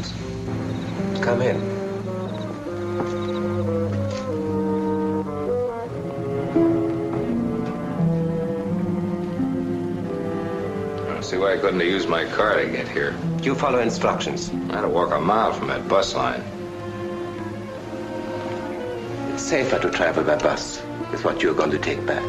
Charles. Come in. I don't see why I couldn't have used my car to get here. You follow instructions. I had to walk a mile from that bus line. It's safer to travel by bus with what you're going to take back.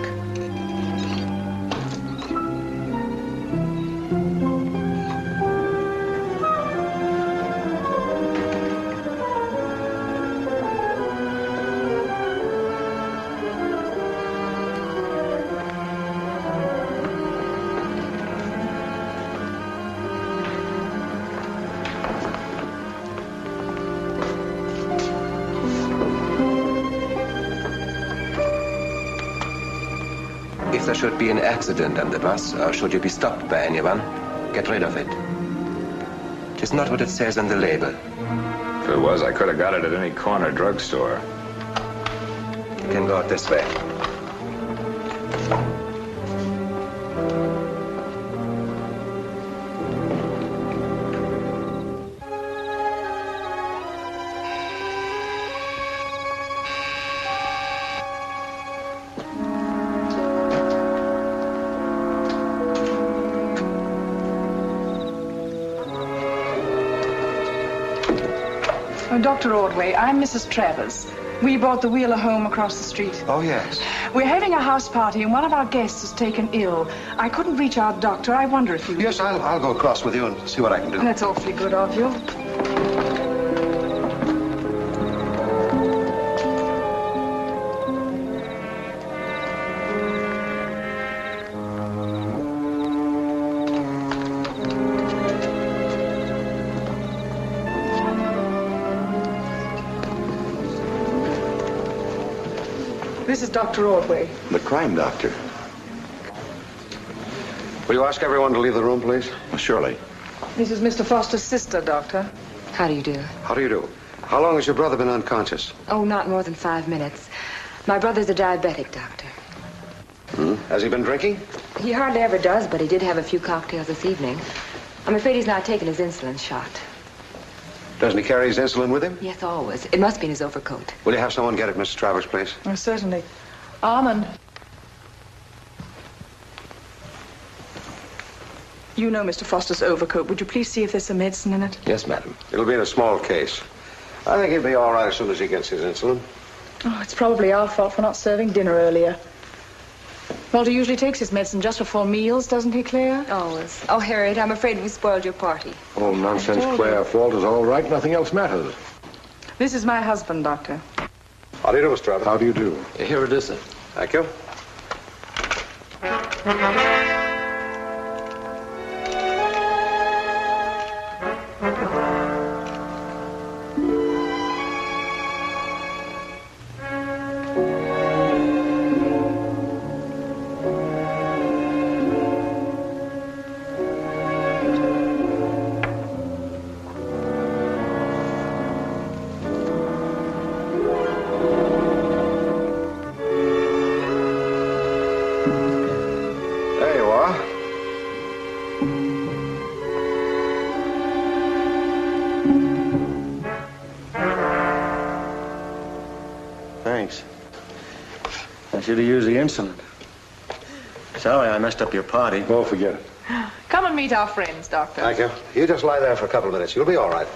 If there should be an accident on the bus, or should you be stopped by anyone, get rid of it. It is not what it says on the label. If it was, I could have got it at any corner drugstore. You can go out this way. Dr. Ordway, I'm Mrs. Travers. We bought the Wheeler home across the street. Oh, yes. We're having a house party, and one of our guests is taken ill. I couldn't reach our doctor. I wonder if you... Yes, I'll go across with you and see what I can do. That's awfully good of you. This is Dr. Ordway. The crime doctor. Will you ask everyone to leave the room, please? Well, surely. This is Mr. Foster's sister, Doctor. How do you do? How do you do? How long has your brother been unconscious? Oh, not more than 5 minutes. My brother's a diabetic, Doctor. Has he been drinking? He hardly ever does, but he did have a few cocktails this evening. I'm afraid he's not taken his insulin shot. Doesn't he carry his insulin with him? Yes, always. It must be in his overcoat. Will you have someone get it, Mrs. Travers, please? Oh, certainly. Armand. You know Mr. Foster's overcoat. Would you please see if there's some medicine in it? Yes, madam. It'll be in a small case. I think he'll be all right as soon as he gets his insulin. Oh, it's probably our fault for not serving dinner earlier. Walter usually takes his medicine just before meals, doesn't he, Claire? Always. Oh, Harriet, I'm afraid we spoiled your party. Oh, nonsense, Claire. Fault is all right. Nothing else matters. This is my husband, Doctor. How do you do, Mr. Travers? How do you do? Here it is, sir. Thank you. Thanks. I should have used the insulin. Sorry I messed up your party. Oh, forget it. Come and meet our friends, Doctor. Thank you. You just lie there for a couple of minutes. You'll be all right.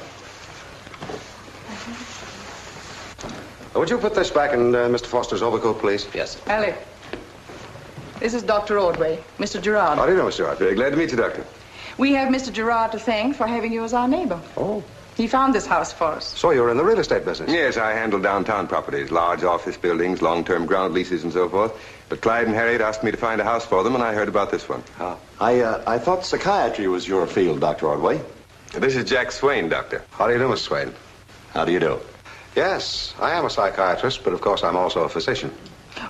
Would you put this back in Mr. Foster's overcoat, please? Yes. Ellie. This is Dr. Ordway, Mr. Gerard. How do you know, Mr. Gerard? Very glad to meet you, Doctor. We have Mr. Gerard to thank for having you as our neighbor. Oh. He found this house for us. So you're in the real estate business? Yes, I handle downtown properties, large office buildings, long-term ground leases, and so forth. But Clyde and Harriet asked me to find a house for them, and I heard about this one. I thought psychiatry was your field, Dr. Ordway. This is Jack Swain, Doctor. How do you do, Mr. Swain? How do you do? Yes, I am a psychiatrist, but of course I'm also a physician.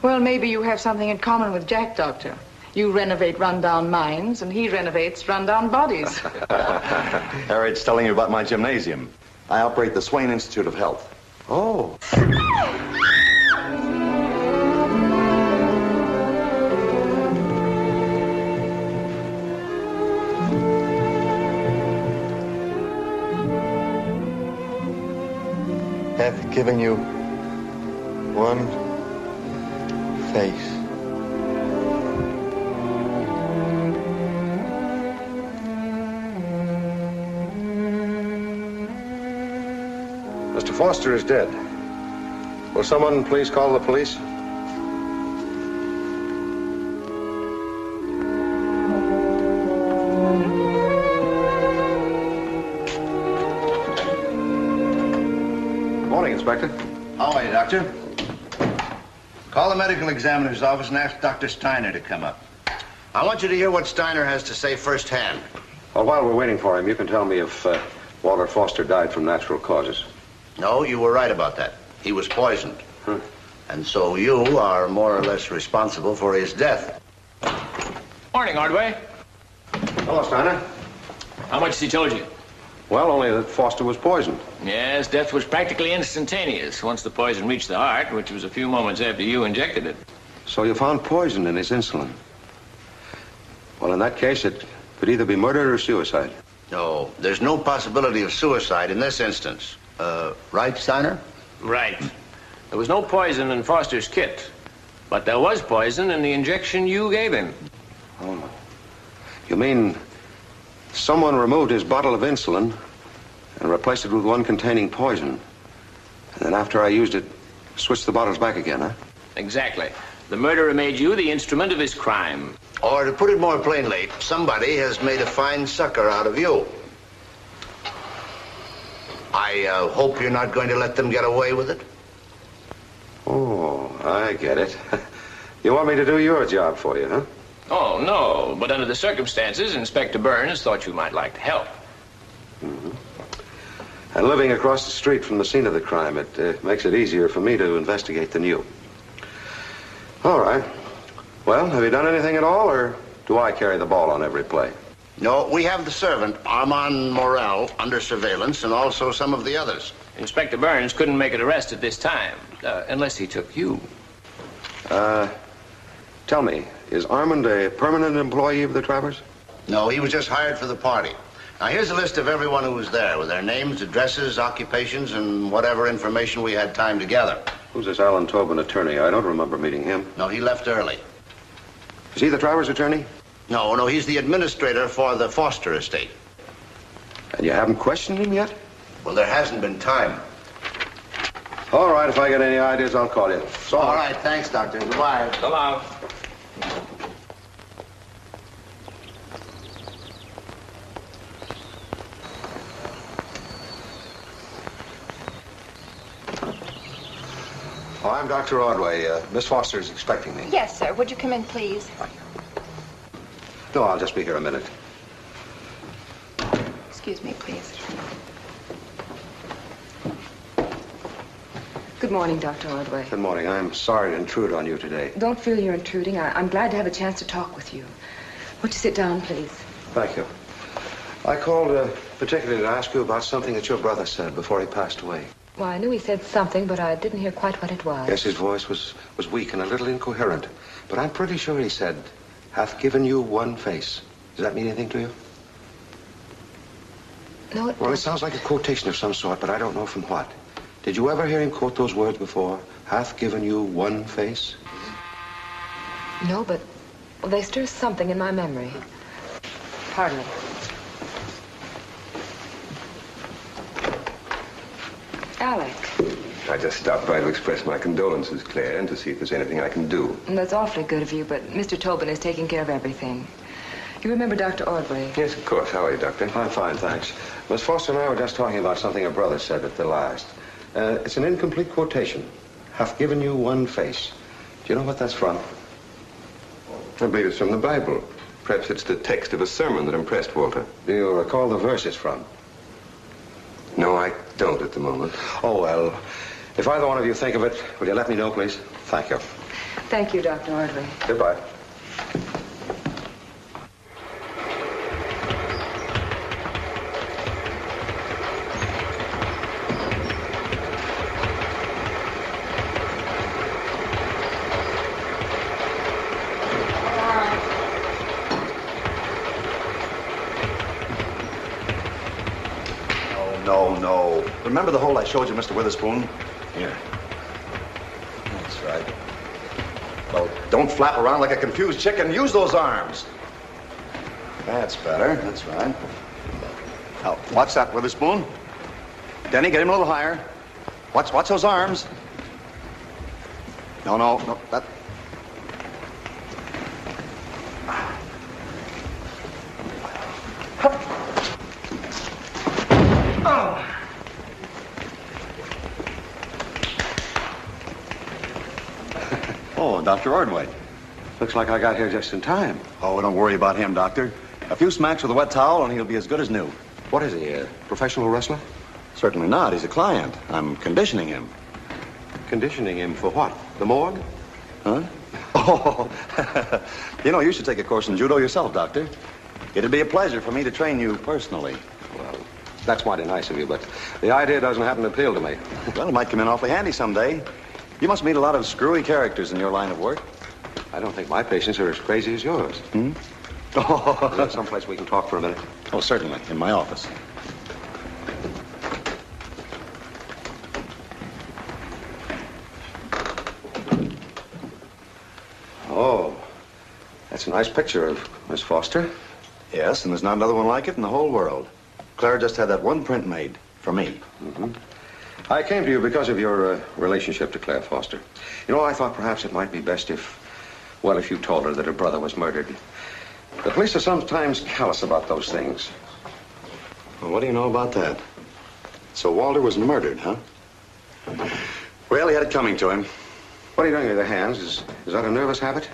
Well, maybe you have something in common with Jack, Doctor. You renovate rundown minds, and he renovates rundown bodies. Harriet's telling you about my gymnasium. I operate the Swain Institute of Health. Oh. hath given you one face. Mr. Foster is dead. Will someone please call the police? Morning, Inspector. How are you, Doctor? Call the medical examiner's office and ask Dr. Steiner to come up. I want you to hear what Steiner has to say firsthand. Well, while we're waiting for him, you can tell me if Walter Foster died from natural causes. No, you were right about that. He was poisoned. And so you are more or less responsible for his death. Morning, Ordway. Hello, Steiner. How much has he told you? Well, only that Foster was poisoned. Yes, death was practically instantaneous once the poison reached the heart, which was a few moments after you injected it. So you found poison in his insulin. Well, in that case, it could either be murder or suicide. No, there's no possibility of suicide in this instance. Right, Steiner? Right. There was no poison in Foster's kit, but there was poison in the injection you gave him. Oh. You mean someone removed his bottle of insulin and replaced it with one containing poison. And then after I used it, switched the bottles back again, huh? Exactly. The murderer made you the instrument of his crime. Or to put it more plainly, somebody has made a fine sucker out of you. I hope you're not going to let them get away with it. Oh, I get it. You want me to do your job for you, huh? Oh, no. But under the circumstances, Inspector Burns thought you might like to help. Mm-hmm. And living across the street from the scene of the crime, it makes it easier for me to investigate than you. All right. Well, have you done anything at all, or do I carry the ball on every play? No, we have the servant, Armand Morel, under surveillance, and also some of the others. Inspector Burns couldn't make an arrest at this time, unless he took you. Tell me, is Armand a permanent employee of the Travers? No, he was just hired for the party. Now, here's a list of everyone who was there, with their names, addresses, occupations, and whatever information we had time to gather. Who's this Alan Tobin attorney? I don't remember meeting him. No, he left early. Is he the Travers attorney? No, he's the administrator for the Foster estate. And you haven't questioned him yet? Well, there hasn't been time. All right, if I get any ideas, I'll call you. So all right, thanks, Doctor. Goodbye. So long. Oh, I'm Dr. Ordway. Miss Foster is expecting me. Yes, sir. Would you come in, please? No, I'll just be here a minute. Excuse me, please. Good morning, Dr. Ordway. Good morning. I'm sorry to intrude on you today. Don't feel you're intruding. I'm glad to have a chance to talk with you. Won't you sit down, please? Thank you. I called particularly to ask you about something that your brother said before he passed away. Well, I knew he said something, but I didn't hear quite what it was. Yes, his voice was weak and a little incoherent. But I'm pretty sure he said, hath given you one face. Does that mean anything to you? No, it Well, it sounds like a quotation of some sort, but I don't know from what. Did you ever hear him quote those words before? Hath given you one face? No, but they stir something in my memory. Pardon me. Alec. I just stopped by to express my condolences, Claire, and to see if there's anything I can do. That's awfully good of you, but Mr. Tobin is taking care of everything. You remember Dr. Ordway? Yes, of course. How are you, Doctor? I'm fine, thanks. Miss Foster and I were just talking about something her brother said at the last. It's an incomplete quotation. Hath given you one face. Do you know what that's from? I believe it's from the Bible. Perhaps it's the text of a sermon that impressed Walter. Do you recall the verse it's from? No, I don't at the moment. Oh, well, if either one of you think of it, will you let me know, please? Thank you. Thank you, Dr. Ordway. Goodbye. No. Remember the hole I showed you, Mr. Witherspoon? Here. That's right. Well, don't flap around like a confused chicken. Use those arms. That's better. That's right. Now, watch that, Witherspoon. Denny, get him a little higher. Watch those arms. No, that... Oh. Oh, Dr. Ordway. Looks like I got here just in time. Oh, don't worry about him, Doctor. A few smacks with a wet towel and he'll be as good as new. What is he, a professional wrestler? Certainly not. He's a client. I'm conditioning him. Conditioning him for what? The morgue? Huh? Oh, you should take a course in judo yourself, Doctor. It'd be a pleasure for me to train you personally. Well, that's mighty nice of you, but the idea doesn't happen to appeal to me. Well, it might come in awfully handy someday. You must meet a lot of screwy characters in your line of work. I don't think my patients are as crazy as yours. Hmm? Oh, is there someplace we can talk for a minute? Oh, certainly. In my office. Oh, that's a nice picture of Miss Foster. Yes, and there's not another one like it in the whole world. Claire just had that one print made for me. Mm-hmm. I came to you because of your relationship to Claire Foster. You know, I thought perhaps it might be best if you told her that her brother was murdered. The police are sometimes callous about those things. Well, what do you know about that? So Walter was murdered, huh? Well, he had it coming to him. What are you doing with your hands? Is that a nervous habit?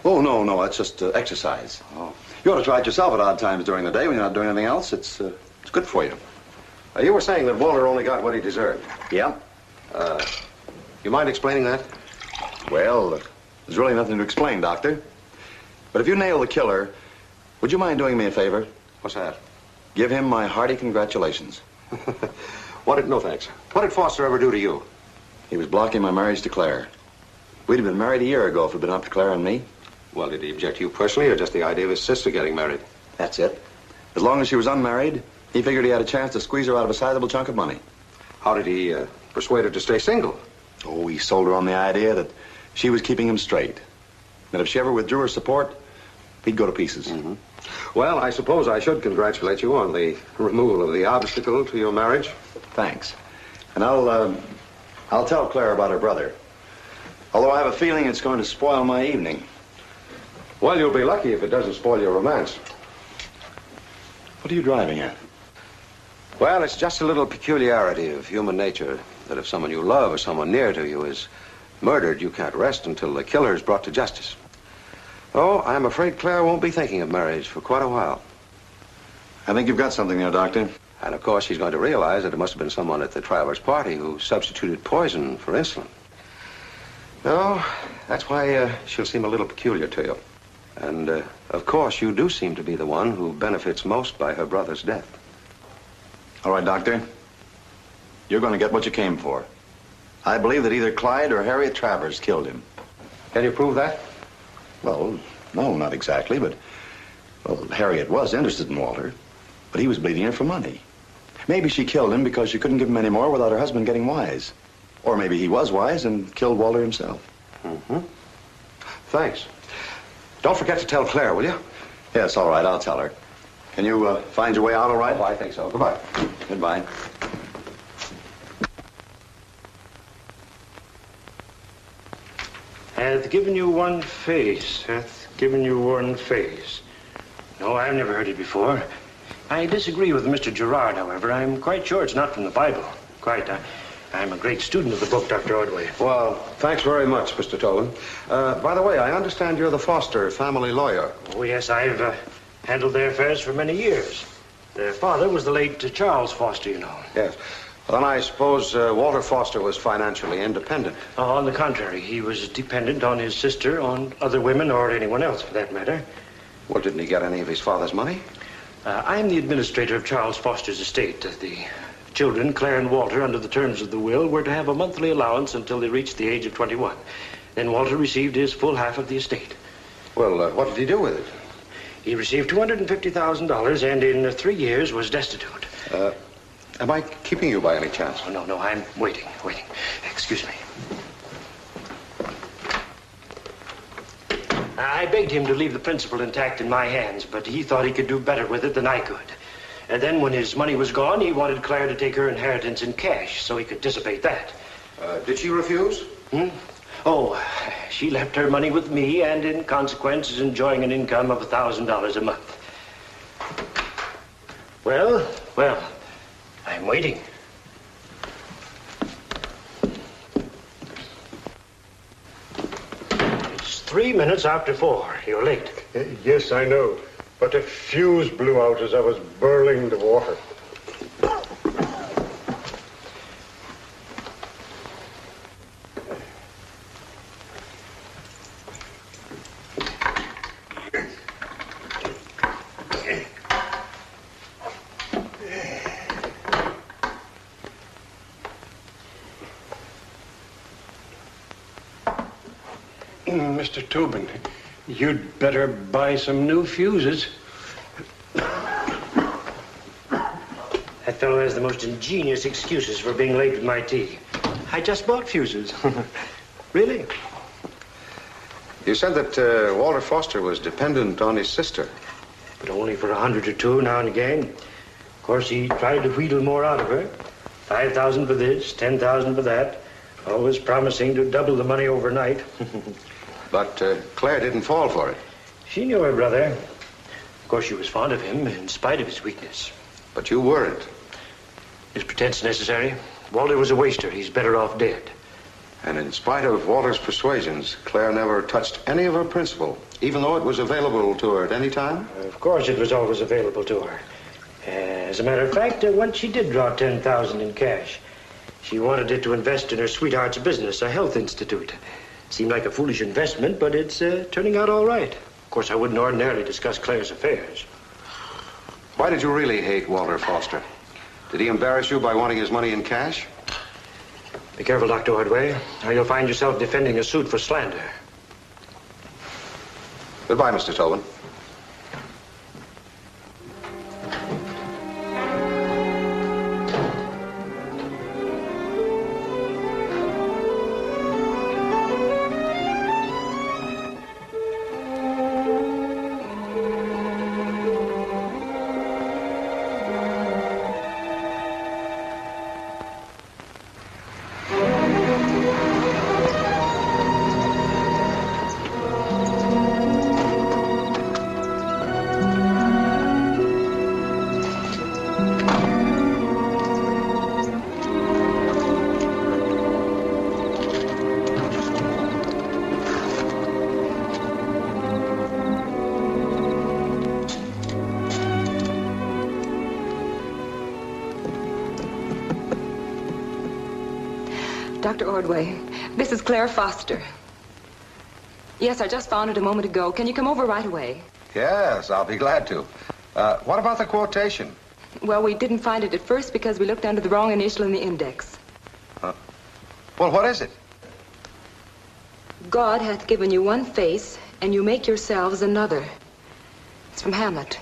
Oh, no, that's just exercise. Oh. You ought to try it yourself at odd times during the day when you're not doing anything else. It's good for you. You were saying that Walter only got what he deserved. Yeah. You mind explaining that? Well, there's really nothing to explain, Doctor. But if you nail the killer, would you mind doing me a favor? What's that? Give him my hearty congratulations. No, thanks. What did Foster ever do to you? He was blocking my marriage to Claire. We'd have been married a year ago if it had been up to Claire and me. Well, did he object to you personally, or just the idea of his sister getting married? That's it. As long as she was unmarried, he figured he had a chance to squeeze her out of a sizable chunk of money. How did he persuade her to stay single? Oh, he sold her on the idea that she was keeping him straight. That if she ever withdrew her support, he'd go to pieces. Mm-hmm. Well, I suppose I should congratulate you on the removal of the obstacle to your marriage. Thanks. And I'll tell Claire about her brother. Although I have a feeling it's going to spoil my evening. Well, you'll be lucky if it doesn't spoil your romance. What are you driving at? Well, it's just a little peculiarity of human nature that if someone you love or someone near to you is murdered, you can't rest until the killer is brought to justice. Oh, I'm afraid Claire won't be thinking of marriage for quite a while. I think you've got something there, Doctor. And, of course, she's going to realize that it must have been someone at the Travers party who substituted poison for insulin. No, that's why she'll seem a little peculiar to you. And, of course, you do seem to be the one who benefits most by her brother's death. All right, Doctor. You're going to get what you came for. I believe that either Clyde or Harriet Travers killed him. Can you prove that? Well, no, not exactly, but... Well, Harriet was interested in Walter, but he was bleeding her for money. Maybe she killed him because she couldn't give him any more without her husband getting wise. Or maybe he was wise and killed Walter himself. Mm-hmm. Thanks. Don't forget to tell Claire, will you? Yes, all right, I'll tell her. Can you find your way out all right? Oh, I think so. Goodbye. Goodbye. Hath given you one face, hath given you one face. No, I've never heard it before. I disagree with Mr. Gerard, however. I'm quite sure it's not from the Bible. Quite. I'm a great student of the book, Dr. Ordway. Well, thanks very much, Mr. Tolan. By the way, I understand you're the Foster family lawyer. Oh, yes, I've handled their affairs for many years. Their father was the late Charles Foster, you know. Yes. Well, then I suppose Walter Foster was financially independent. Oh, on the contrary, he was dependent on his sister, on other women, or anyone else, for that matter. Well, didn't he get any of his father's money? I'm the administrator of Charles Foster's estate. The children, Claire and Walter, under the terms of the will, were to have a monthly allowance until they reached the age of 21. Then Walter received his full half of the estate. Well, what did he do with it? He received $250,000 and in 3 years was destitute. Am I keeping you by any chance? Oh, no, I'm waiting. Excuse me. I begged him to leave the principal intact in my hands, but he thought he could do better with it than I could. And then when his money was gone, he wanted Claire to take her inheritance in cash so he could dissipate that. Did she refuse? Oh, she left her money with me and in consequence is enjoying an income of $1,000 a month. Well, I'm waiting. It's 3 minutes after 4. You're late. Yes, I know. But a fuse blew out as I was burling the water. Mr. Tobin, you'd better buy some new fuses. That fellow has the most ingenious excuses for being late with my tea. I just bought fuses. Really? You said that Walter Foster was dependent on his sister. But only for $100 or $200 now and again. Of course, he tried to wheedle more out of her. $5,000 for this, $10,000 for that. Always promising to double the money overnight. But Claire didn't fall for it. She knew her brother. Of course, she was fond of him in spite of his weakness. But you weren't. Is pretense necessary? Walter was a waster. He's better off dead. And in spite of Walter's persuasions, Claire never touched any of her principal, even though it was available to her at any time? Of course it was always available to her. As a matter of fact, once she did draw $10,000 in cash. She wanted it to invest in her sweetheart's business, a health institute. Seemed like a foolish investment, but it's turning out all right. Of course, I wouldn't ordinarily discuss Claire's affairs. Why did you really hate Walter Foster? Did he embarrass you by wanting his money in cash? Be careful, Dr. Ordway, or you'll find yourself defending a suit for slander. Goodbye, Mr. Tobin. Dr. Ordway, this is Claire Foster. Yes, I just found it a moment ago. Can you come over right away? Yes, I'll be glad to. What about the quotation? Well, we didn't find it at first because we looked under the wrong initial in the index. Well, what is it? God hath given you one face, and you make yourselves another. It's from Hamlet.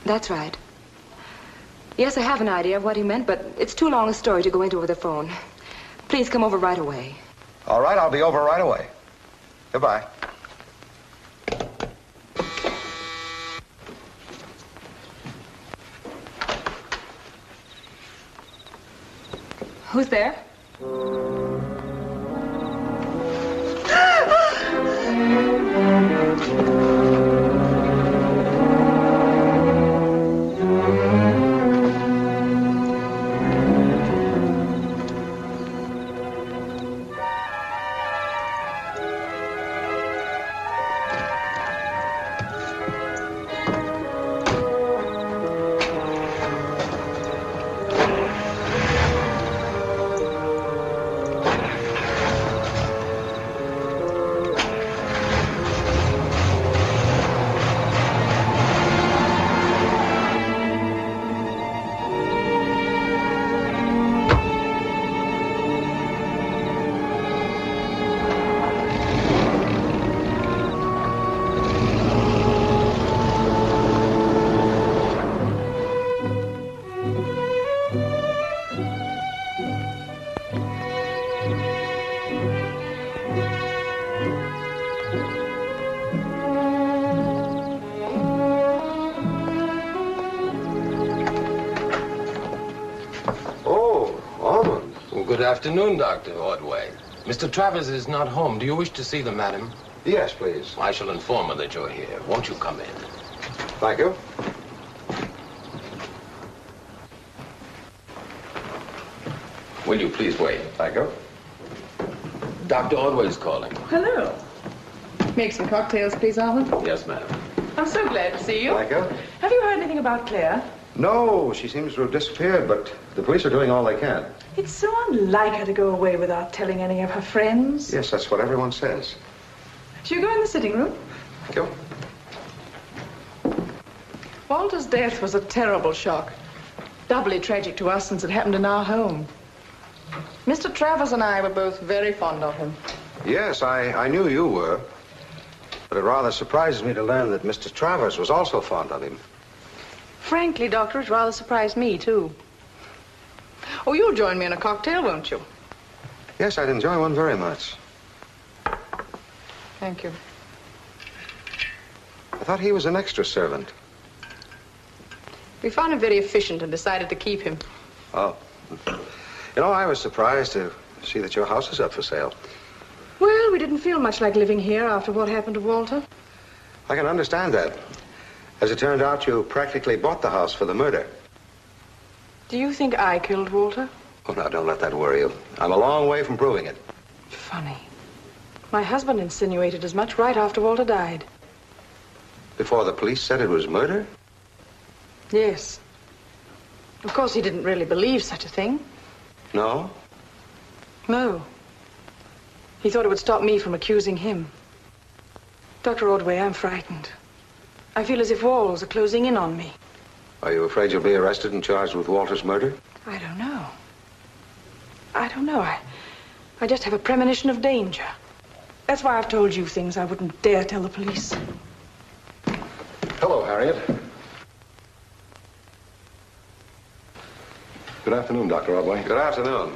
That's right. Yes, I have an idea of what he meant, but it's too long a story to go into over the phone. Please come over right away. All right, I'll be over right away. Goodbye. Who's there? Well, good afternoon, Dr. Ordway. Mr. Travers is not home. Do you wish to see the madam? Yes, please. I shall inform her that you're here. Won't you come in? Thank you. Will you please wait? Thank you. Dr. Ordway's calling. Hello. Make some cocktails, please, Alvin. Yes, madam. I'm so glad to see you. Thank you. Have you heard anything about Claire? No, she seems to have disappeared, but the police are doing all they can. It's so unlike her to go away without telling any of her friends. Yes, that's what everyone says. Shall you go in the sitting room? Thank you. Walter's death was a terrible shock. Doubly tragic to us since it happened in our home. Mr. Travers and I were both very fond of him. Yes, I knew you were. But it rather surprises me to learn that Mr. Travers was also fond of him. Frankly, Doctor, it rather surprised me, too. Oh, you'll join me in a cocktail, won't you? Yes, I'd enjoy one very much. Thank you. I thought he was an extra servant. We found him very efficient and decided to keep him. Oh. You know, I was surprised to see that your house is up for sale. Well, we didn't feel much like living here after what happened to Walter. I can understand that. As it turned out, you practically bought the house for the murder. Do you think I killed Walter? Oh, now, don't let that worry you. I'm a long way from proving it. Funny. My husband insinuated as much right after Walter died. Before the police said it was murder? Yes. Of course, he didn't really believe such a thing. No? No. He thought it would stop me from accusing him. Dr. Ordway, I'm frightened. I feel as if walls are closing in on me. Are you afraid you'll be arrested and charged with Walter's murder? I don't know. I just have a premonition of danger. That's why I've told you things I wouldn't dare tell the police. Hello, Harriet. Good afternoon, Dr. Ordway. Good afternoon.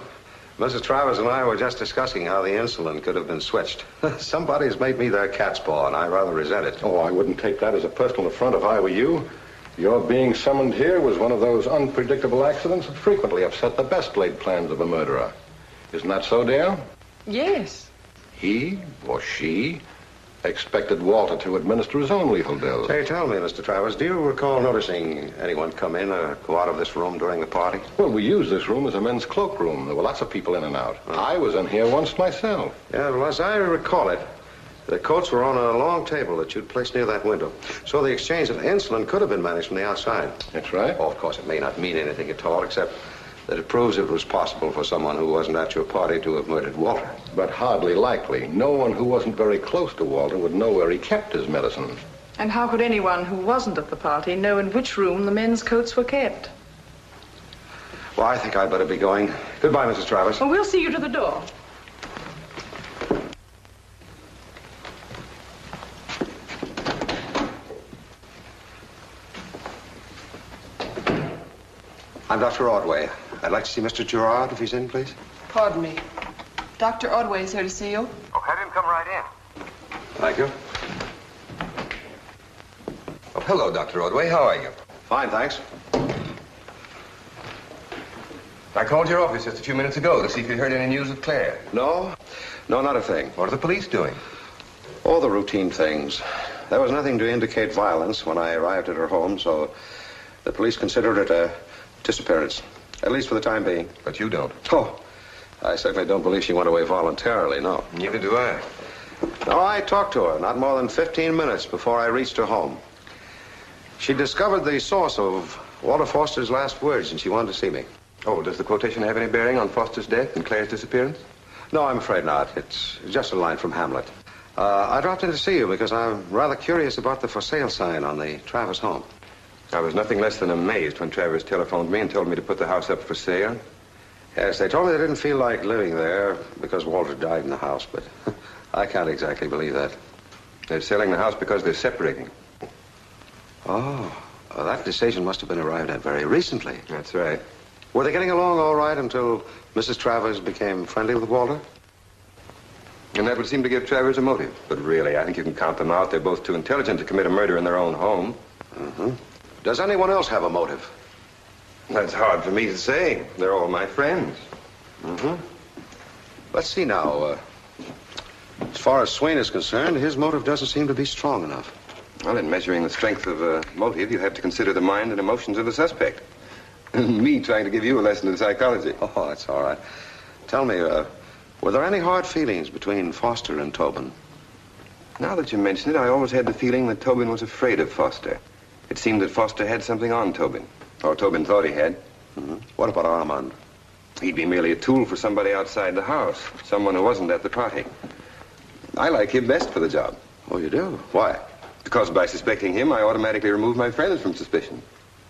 Mrs. Travers and I were just discussing how the insulin could have been switched. Somebody's made me their cat's paw, and I rather resent it. Oh, I wouldn't take that as a personal affront if I were you. Your being summoned here was one of those unpredictable accidents that frequently upset the best laid plans of a murderer. Isn't that so, dear? Yes. He or she expected Walter to administer his own lethal dose. Say, tell me, Mr. Travers, do you recall noticing anyone come in or go out of this room during the party? Well, we used this room as a men's cloakroom. There were lots of people in and out. I was in here once myself. Yeah, well, as I recall it, the coats were on a long table that you'd placed near that window. So the exchange of insulin could have been managed from the outside. That's right. Oh, of course, it may not mean anything at all, except that it proves it was possible for someone who wasn't at your party to have murdered Walter. But hardly likely. No one who wasn't very close to Walter would know where he kept his medicine. And how could anyone who wasn't at the party know in which room the men's coats were kept? Well, I think I'd better be going. Goodbye, Mrs. Travers. Well, we'll see you to the door. I'm Dr. Ordway. I'd like to see Mr. Gerard, if he's in, please. Pardon me. Dr. Ordway is here to see you. Oh, have him come right in. Thank you. Oh, hello, Dr. Ordway. How are you? Fine, thanks. I called your office just a few minutes ago to see if you heard any news of Claire. No, not a thing. What are the police doing? All the routine things. There was nothing to indicate violence when I arrived at her home, so the police considered it a disappearance, at least for the time being. But you don't. Oh, I certainly don't believe she went away voluntarily, no. Neither do I. No, I talked to her not more than 15 minutes before I reached her home. She discovered the source of Walter Foster's last words, and she wanted to see me. Oh, does the quotation have any bearing on Foster's death and Claire's disappearance? No, I'm afraid not. It's just a line from Hamlet. I dropped in to see you because I'm rather curious about the for sale sign on the Travers home. I was nothing less than amazed when Travers telephoned me and told me to put the house up for sale. Yes, they told me they didn't feel like living there because Walter died in the house, but I can't exactly believe that. They're selling the house because they're separating. Oh, that decision must have been arrived at very recently. That's right. Were they getting along all right until Mrs. Travers became friendly with Walter? And that would seem to give Travers a motive. But really, I think you can count them out. They're both too intelligent to commit a murder in their own home. Mm-hmm. Does anyone else have a motive? That's hard for me to say. They're all my friends. Mm-hmm. Let's see now. As far as Swain is concerned, his motive doesn't seem to be strong enough. Well, in measuring the strength of a motive, you have to consider the mind and emotions of the suspect. Me trying to give you a lesson in psychology. Oh, that's all right. Tell me, were there any hard feelings between Foster and Tobin? Now that you mention it, I always had the feeling that Tobin was afraid of Foster. It seemed that Foster had something on Tobin. Or Tobin thought he had. Mm-hmm. What about Armand? He'd be merely a tool for somebody outside the house. Someone who wasn't at the party. I like him best for the job. Oh, you do? Why? Because by suspecting him, I automatically remove my friends from suspicion.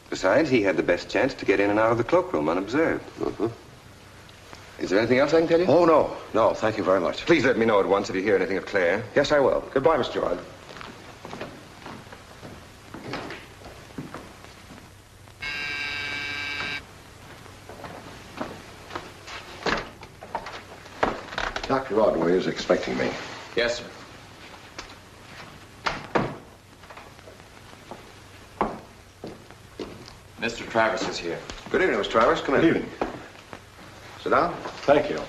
Besides, he had the best chance to get in and out of the cloakroom unobserved. Mm-hmm. Is there anything else I can tell you? Oh, no. No, thank you very much. Please let me know at once if you hear anything of Claire. Yes, I will. Goodbye, Mr. Gerard. Dr. Ordway is expecting me. Yes, sir. Mr. Travers is here. Good evening, Mr. Travers. Come in. Good evening. Sit down. Thank you.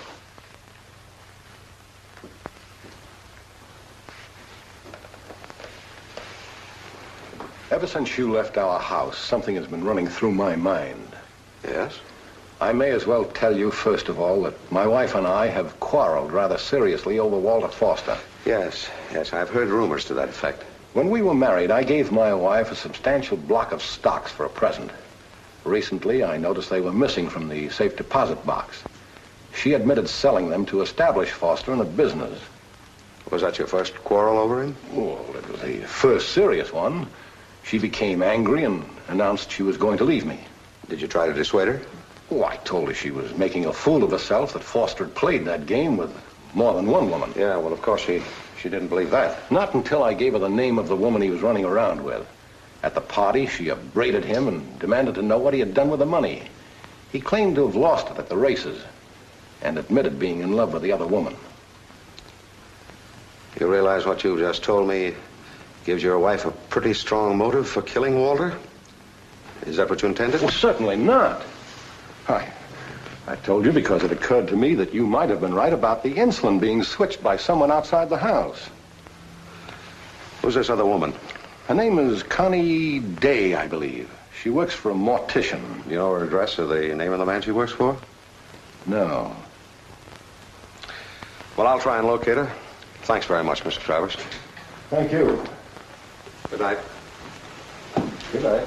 Ever since you left our house, something has been running through my mind. Yes? I may as well tell you, first of all, that my wife and I have quarreled rather seriously over Walter Foster. Yes, I've heard rumors to that effect. When we were married, I gave my wife a substantial block of stocks for a present. Recently, I noticed they were missing from the safe deposit box. She admitted selling them to establish Foster in a business. Was that your first quarrel over him? Well, it was the first serious one. She became angry and announced she was going to leave me. Did you try to dissuade her? Oh, I told her she was making a fool of herself, that Foster had played that game with more than one woman. Yeah, well, of course, she didn't believe that. Not until I gave her the name of the woman he was running around with. At the party, she upbraided him and demanded to know what he had done with the money. He claimed to have lost it at the races and admitted being in love with the other woman. You realize what you just told me gives your wife a pretty strong motive for killing Walter? Is that what you intended? Well, certainly not. I told you because it occurred to me that you might have been right about the insulin being switched by someone outside the house. Who's this other woman? Her name is Connie Day, I believe. She works for a mortician. You know her address or the name of the man she works for? No. Well, I'll try and locate her. Thanks very much, Mr. Travers. Thank you. Good night. Good night.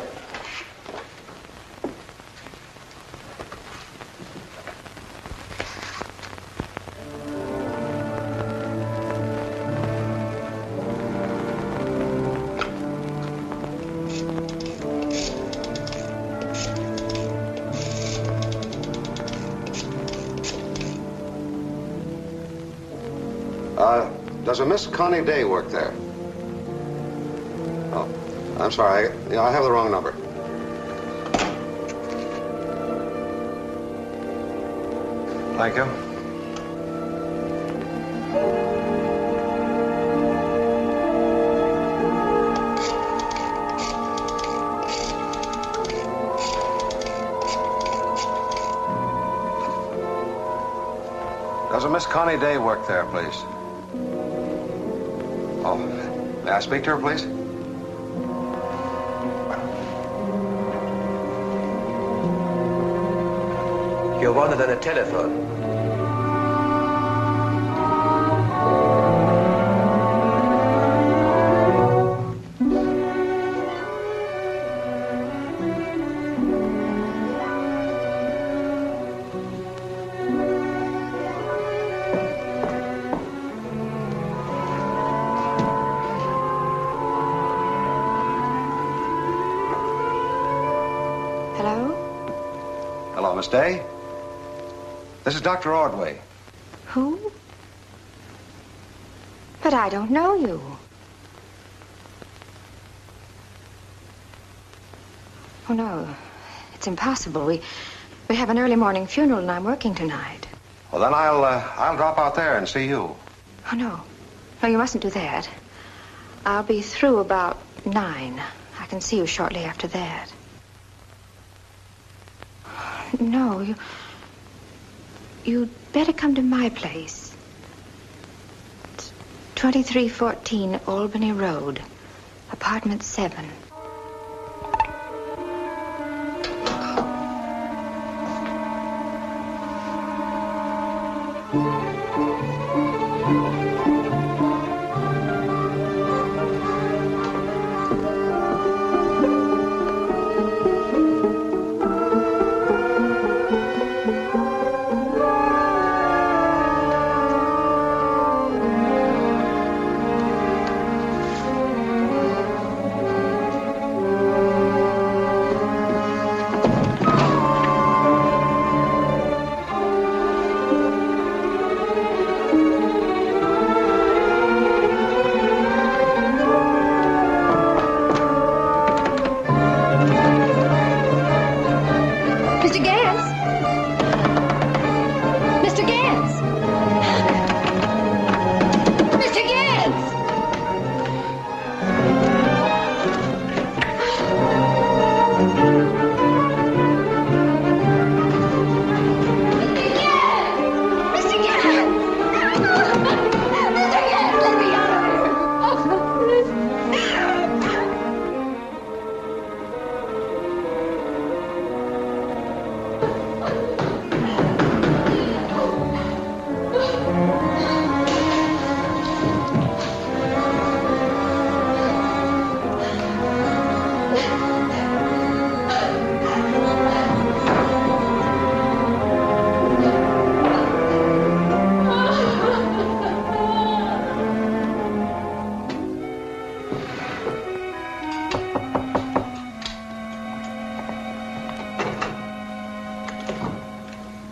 Does a Miss Connie Day work there? Oh, I'm sorry. I have the wrong number. Thank you. Does a Miss Connie Day work there, please? Oh, may I speak to her, please? You wanted on a telephone. Hello, Miss Day. This is Dr. Ordway. Who? But I don't know you. Oh, no. It's impossible. We have an early morning funeral and I'm working tonight. Well, then I'll drop out there and see you. Oh, no. No, you mustn't do that. I'll be through about 9. I can see you shortly after that. You'd better come to my place. It's 2314 Albany Road, apartment 7.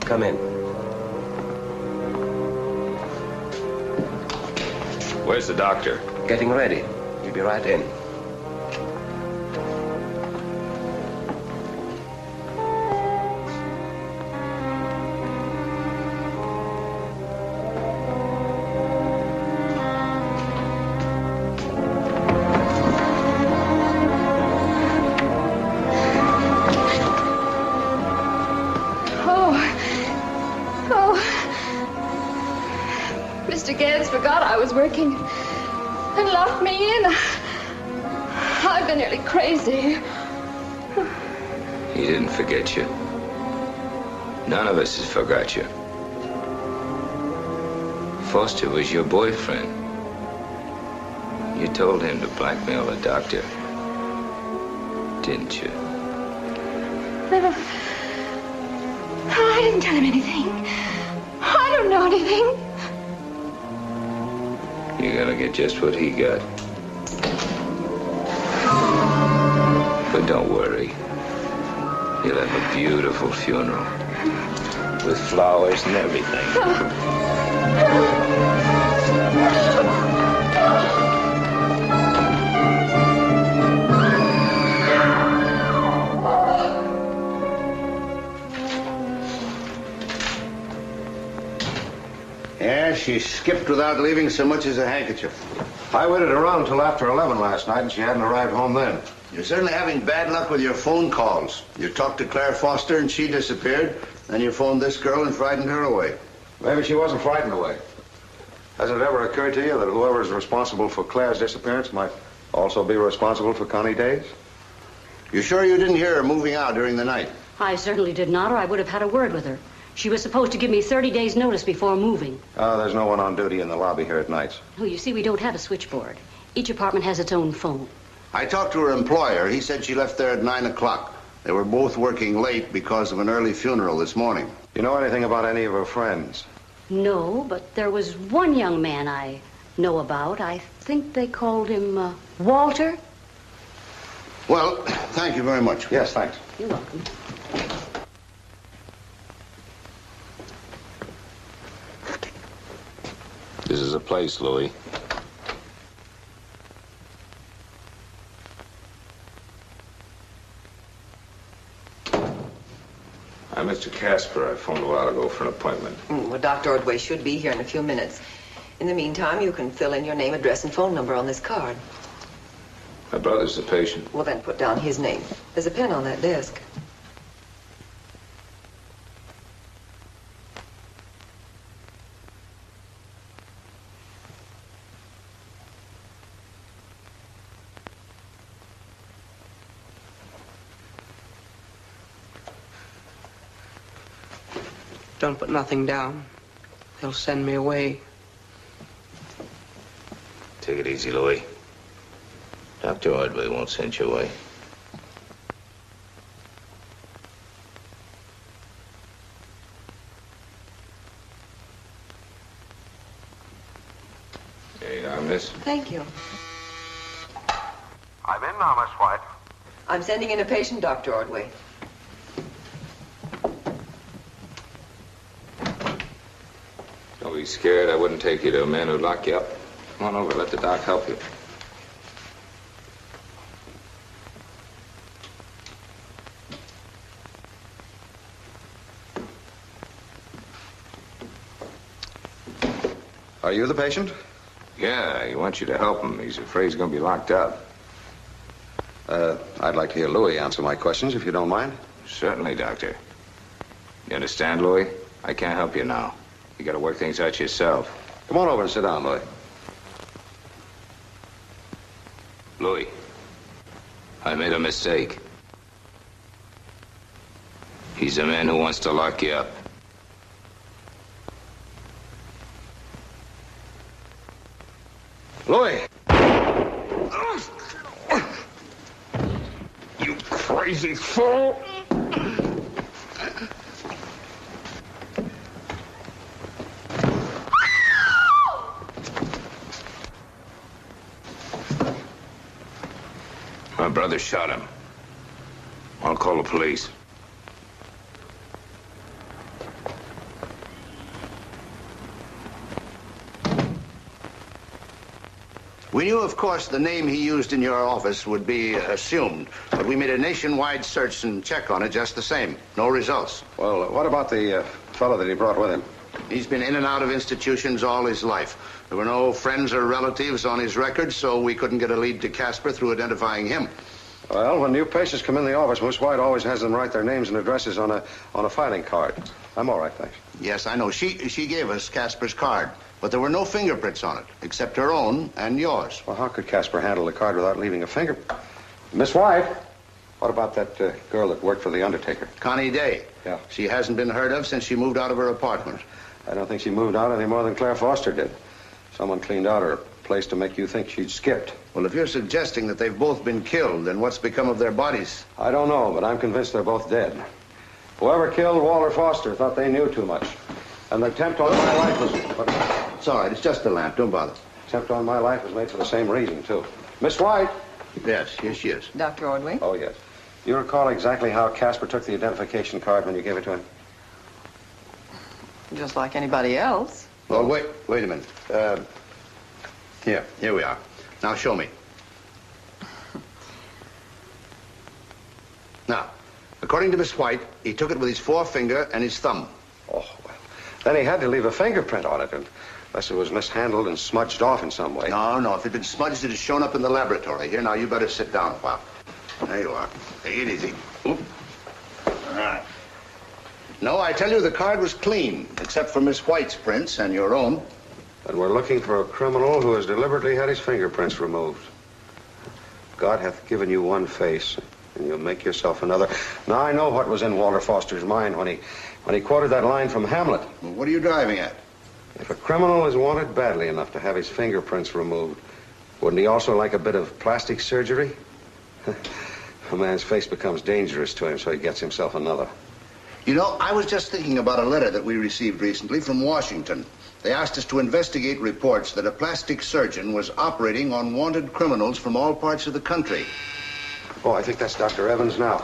Come in. Where's the doctor? Getting ready. He'll be right in. Working and locked me in. I've been nearly crazy. He didn't forget you. None of us has forgot you. Foster was your boyfriend. You told him to blackmail the doctor, didn't you? No. I didn't tell him anything. I don't know anything. You're gonna get just what he got. But don't worry. He'll have a beautiful funeral. With flowers and everything. Yeah, she skipped without leaving so much as a handkerchief. I waited around until after 11 last night, and she hadn't arrived home then. You're certainly having bad luck with your phone calls. You talked to Claire Foster, and she disappeared. Then you phoned this girl and frightened her away. Maybe she wasn't frightened away. Hasn't it ever occurred to you that whoever is responsible for Claire's disappearance might also be responsible for Connie Day's? You sure you didn't hear her moving out during the night? I certainly did not, or I would have had a word with her. She was supposed to give me 30 days' notice before moving. Oh, there's no one on duty in the lobby here at nights. Oh, you see, we don't have a switchboard. Each apartment has its own phone. I talked to her employer. He said she left there at 9 o'clock. They were both working late because of an early funeral this morning. You know anything about any of her friends? No, but there was one young man I know about. I think they called him Walter. Well, thank you very much. Yes, thanks. You're welcome. This is a place, Louis. I'm Mr. Casper. I phoned a while ago for an appointment. Well, Dr. Ordway should be here in a few minutes. In the meantime, you can fill in your name, address, and phone number on this card. My brother's the patient. Well, then put down his name. There's a pen on that desk. Don't put nothing down. They'll send me away. Take it easy, Louis. Dr. Ordway won't send you away. There you are, miss. Thank you. I'm in now, Miss White. I'm sending in a patient, Dr. Ordway. Don't be scared. I wouldn't take you to a man who'd lock you up. Come on over. Let the doc help you. Are you the patient? Yeah, he wants you to help him. He's afraid he's going to be locked up. I'd like to hear Louis answer my questions, if you don't mind. Certainly, Doctor. You understand, Louis? I can't help you now. You got to work things out yourself. Come on over and sit down, Louis. Louis, I made a mistake. He's the man who wants to lock you up. Louis! You crazy fool! My brother shot him. I'll call the police. We knew, of course, the name he used in your office would be assumed, but we made a nationwide search and check on it just the same. No results. Well, what about the fellow that he brought with him? He's been in and out of institutions all his life. There were no friends or relatives on his record, so we couldn't get a lead to Casper through identifying him. Well, when new patients come in the office, Miss White always has them write their names and addresses on a filing card. I'm all right, thanks. Yes, I know. She gave us Casper's card, but there were no fingerprints on it, except her own and yours. Well, how could Casper handle the card without leaving a finger? Miss White, what about that girl that worked for the undertaker? Connie Day. Yeah. She hasn't been heard of since she moved out of her apartment. I don't think she moved out any more than Claire Foster did. Someone cleaned out her place to make you think she'd skipped. Well, if you're suggesting that they've both been killed, then what's become of their bodies? I don't know, but I'm convinced they're both dead. Whoever killed Walter Foster thought they knew too much. And the attempt on my life was... It's all right. It's just a lamp. Don't bother. Attempt on my life was made for the same reason, too. Miss White? Yes, here she is. Dr. Ordway? Oh, yes. You recall exactly how Casper took the identification card when you gave it to him? Just like anybody else. Well, wait a minute. Here we are. Now, show me. Now, according to Miss White, he took it with his forefinger and his thumb. Oh, well, then he had to leave a fingerprint on it, unless it was mishandled and smudged off in some way. No. If it had been smudged, it had shown up in the laboratory. Here, now, you better sit down a while. There you are. Take it easy. Oop. All right. No, I tell you, the card was clean, except for Miss White's prints and your own. And we're looking for a criminal who has deliberately had his fingerprints removed. God hath given you one face, and you'll make yourself another. Now, I know what was in Walter Foster's mind when he quoted that line from Hamlet. Well, what are you driving at? If a criminal is wanted badly enough to have his fingerprints removed, wouldn't he also like a bit of plastic surgery? A man's face becomes dangerous to him, so he gets himself another. You know, I was just thinking about a letter that we received recently from Washington. They asked us to investigate reports that a plastic surgeon was operating on wanted criminals from all parts of the country. Oh, I think that's Dr. Evans now.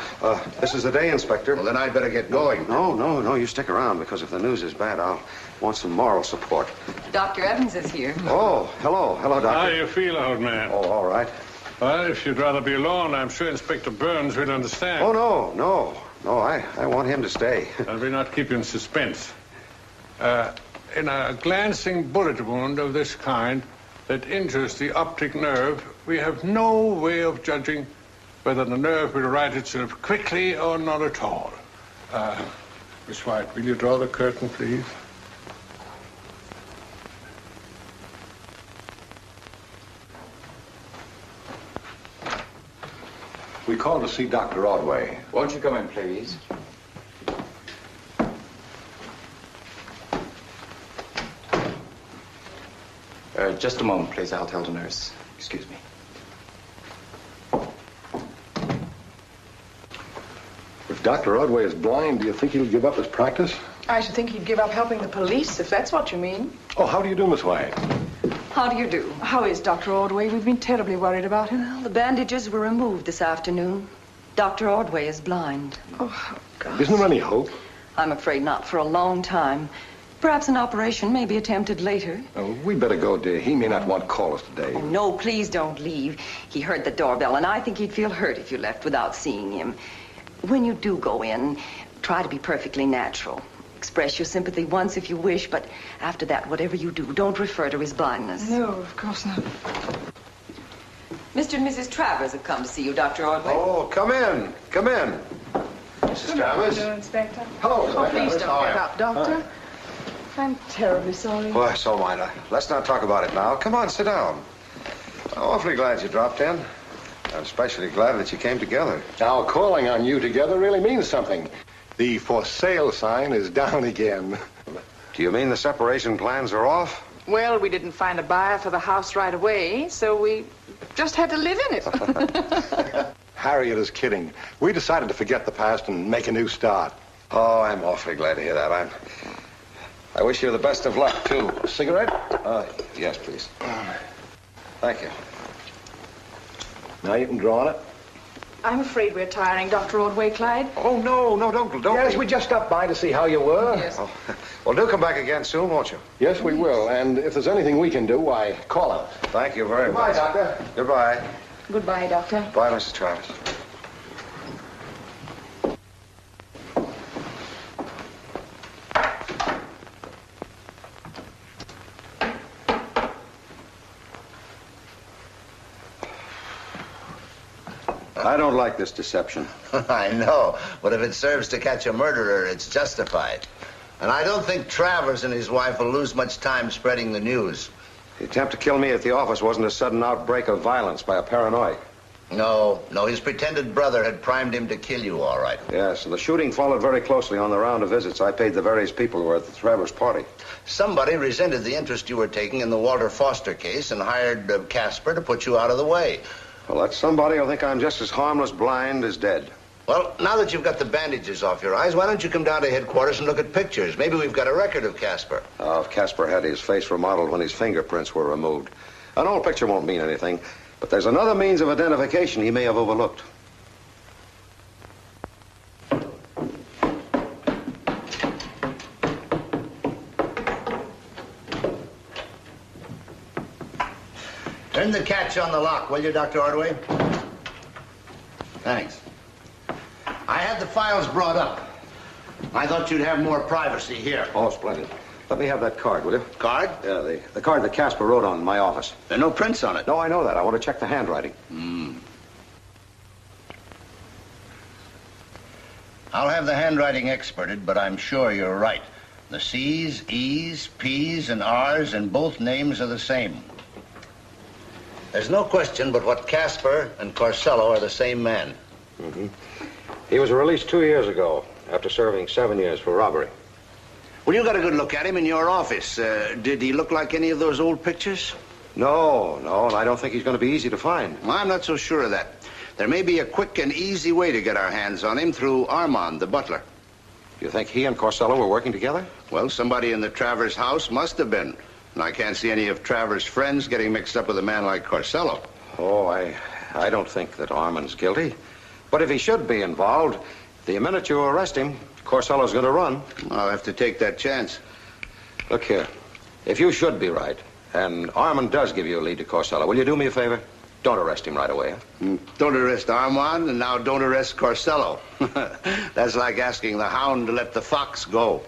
This is the day, Inspector. Well, then I'd better get going. No, you stick around, because if the news is bad, I'll want some moral support. Dr. Evans is here. Oh, hello, Doctor. How do you feel, old man? Oh, all right. Well, if you'd rather be alone, I'm sure Inspector Burns will understand. Oh, no, I want him to stay. I'll not keep you in suspense. In a glancing bullet wound of this kind that injures the optic nerve, we have no way of judging whether the nerve will right itself quickly or not at all. Miss White, will you draw the curtain, please? We called to see Dr. Ordway. Won't you come in, please? Just a moment, please. I'll tell the nurse. Excuse me. If Dr. Ordway is blind, do you think he'll give up his practice? I should think he'd give up helping the police, if that's what you mean. Oh, how do you do, Miss White? How do you do? How is Dr. Ordway? We've been terribly worried about him. Well, the bandages were removed this afternoon. Dr. Ordway is blind. Oh, God. Isn't there any hope? I'm afraid not for a long time. Perhaps an operation may be attempted later. Oh, we better go, dear. He may not want to call us today. Oh, no, please don't leave. He heard the doorbell, and I think he'd feel hurt if you left without seeing him. When you do go in, try to be perfectly natural. Express your sympathy once if you wish, but after that, whatever you do, don't refer to his blindness. No, of course not. Mr. and Mrs. Travers have come to see you, Dr. Ordway. Oh, come in. Come in. Mrs. Travers. Hello, Inspector. Hello, Oh, please Travers. don't get up, Doctor. I'm terribly sorry. Well, so am I. Let's not talk about it now. Come on, sit down. I'm awfully glad you dropped in. I'm especially glad that you came together. Now, calling on you together really means something. The for sale sign is down again. Do you mean the separation plans are off? Well, we didn't find a buyer for the house right away, so we just had to live in it. Harriet is kidding. We decided to forget the past and make a new start. Oh, I'm awfully glad to hear that. I wish you the best of luck, too. A cigarette? Yes, please. Thank you. Now you can draw on it. I'm afraid we're tiring Dr. Ordway, Clyde. Oh, no, don't. Yes, we just stopped by to see how you were. Yes. Oh, well, do come back again soon, won't you? Yes, we will. And if there's anything we can do, why, call us. Thank you very Goodbye, much. Doctor. Goodbye. Goodbye, Doctor. Bye, Mrs. Travers. I don't like this deception. I know, but if it serves to catch a murderer, it's justified. And I don't think Travers and his wife will lose much time spreading the news. The attempt to kill me at the office wasn't a sudden outbreak of violence by a paranoiac. No, his pretended brother had primed him to kill you, all right. Yes, and the shooting followed very closely on the round of visits I paid the various people who were at the Travers party. Somebody resented the interest you were taking in the Walter Foster case and hired Casper to put you out of the way. Well, that somebody will think I'm just as harmless blind as dead. Well, now that you've got the bandages off your eyes, why don't you come down to headquarters and look at pictures? Maybe we've got a record of Casper. Oh, if Casper had his face remodeled when his fingerprints were removed. An old picture won't mean anything, but there's another means of identification he may have overlooked. Turn the catch on the lock, will you, Dr. Ordway? Thanks. I had the files brought up. I thought you'd have more privacy here. Oh, splendid. Let me have that card, will you? Card? Yeah, the card that Casper wrote on in my office. There are no prints on it. No, I know that. I want to check the handwriting. I'll have the handwriting experted, but I'm sure you're right. The C's, E's, P's, and R's in both names are the same. There's no question but what Casper and Corsello are the same man. Mm-hmm. He was released 2 years ago after serving 7 years for robbery. Well, you got a good look at him in your office. Did he look like any of those old pictures? No, and I don't think he's going to be easy to find. Well, I'm not so sure of that. There may be a quick and easy way to get our hands on him through Armand, the butler. Do you think he and Corsello were working together? Well, somebody in the Travers house must have been. And I can't see any of Travers' friends getting mixed up with a man like Corsello. Oh, I don't think that Armand's guilty. But if he should be involved, the minute you arrest him, Corsello's going to run. I'll have to take that chance. Look here. If you should be right, and Armand does give you a lead to Corsello, will you do me a favor? Don't arrest him right away, huh? Don't arrest Armand, and now don't arrest Corsello. That's like asking the hound to let the fox go.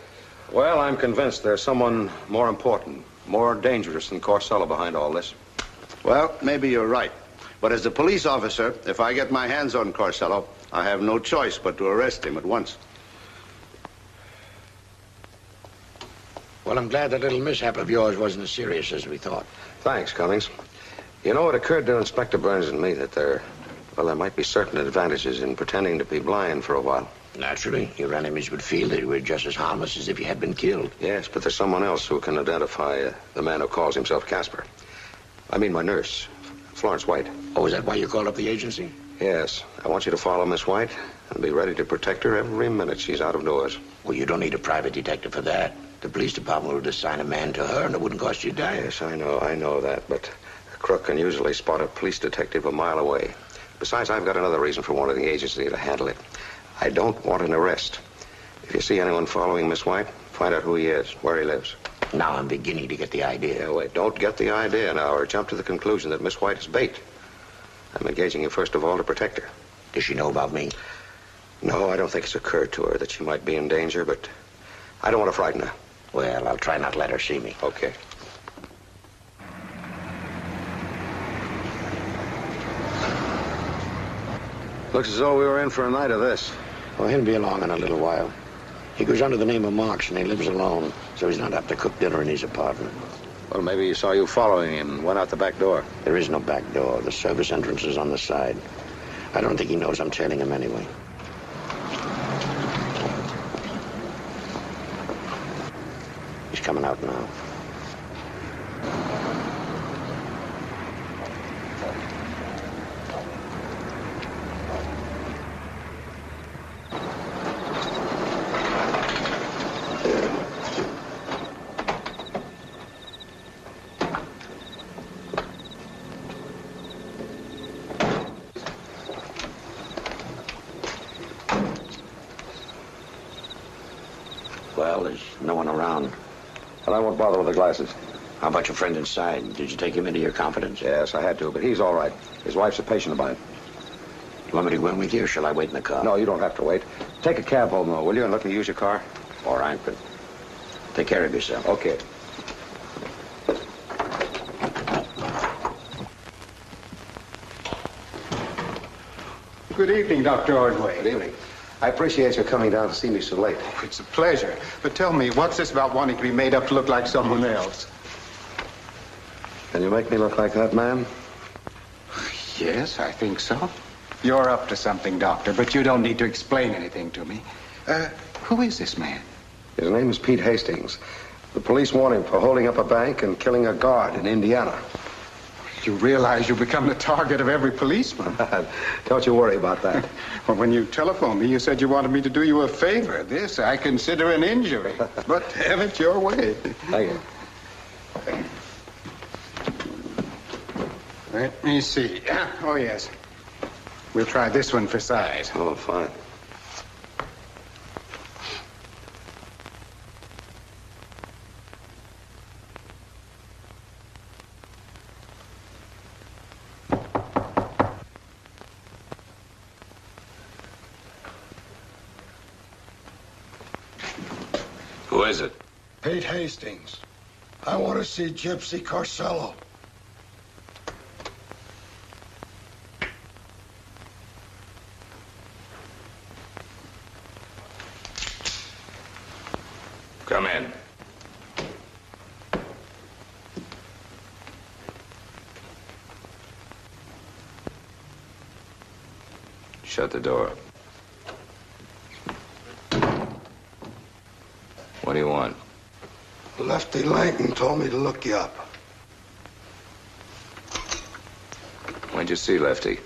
Well, I'm convinced there's someone more important, more dangerous than Corsello behind all this. Well, maybe you're right. But as a police officer, if I get my hands on Corsello, I have no choice but to arrest him at once. Well, I'm glad that little mishap of yours wasn't as serious as we thought. Thanks, Cummings. You know, it occurred to Inspector Burns and me that there might be certain advantages in pretending to be blind for a while. Naturally, your enemies would feel that you were just as harmless as if you had been killed. Yes, but there's someone else who can identify the man who calls himself Casper. I mean my nurse, Florence White. Oh, is that why you called up the agency? Yes. I want you to follow Miss White and be ready to protect her every minute she's out of doors. Well, you don't need a private detective for that. The police department would assign a man to her, and it wouldn't cost you a dime. Yes, I know that, but a crook can usually spot a police detective a mile away. Besides, I've got another reason for wanting the agency to handle it. I don't want an arrest. If you see anyone following Miss White, find out who he is, where he lives. Now I'm beginning to get the idea. Yeah, wait, don't get the idea now or jump to the conclusion that Miss White is bait. I'm engaging you first of all to protect her. Does she know about me? No, I don't think it's occurred to her that she might be in danger, but I don't want to frighten her. Well, I'll try not to let her see me. Okay. Looks as though we were in for a night of this. Well, he'll be along in a little while. He goes under the name of Marks, and he lives alone, so he's not apt to cook dinner in his apartment. Well, maybe he saw you following him and went out the back door. There is no back door. The service entrance is on the side. I don't think he knows I'm trailing him anyway. He's coming out now. Well, there's no one around. And I won't bother with the glasses. How about your friend inside? Did you take him into your confidence? Yes, I had to, but he's all right. His wife's a patient of mine. You want me to go in with you, or shall I wait in the car? No, you don't have to wait. Take a cab home, though, will you, and let me use your car? All right, but take care of yourself. Okay. Good evening, Dr. Ordway. Good evening. I appreciate your coming down to see me so late. It's a pleasure. But tell me, what's this about wanting to be made up to look like someone else? Can you make me look like that man? Yes, I think so. You're up to something, Doctor, but you don't need to explain anything to me. Who is this man? His name is Pete Hastings. The police want him for holding up a bank and killing a guard in Indiana. You realize you'll become the target of every policeman. Don't you worry about that. Well, when you telephoned me, you said you wanted me to do you a favor. This I consider an injury. But have it your way. Thank you. Let me see. Oh, yes. We'll try this one for size. Oh, fine. Who is it? Pete Hastings. I want to see Gypsy Carcello. Come in. Shut the door. What do you want? Lefty Langton told me to look you up. When'd you see Lefty?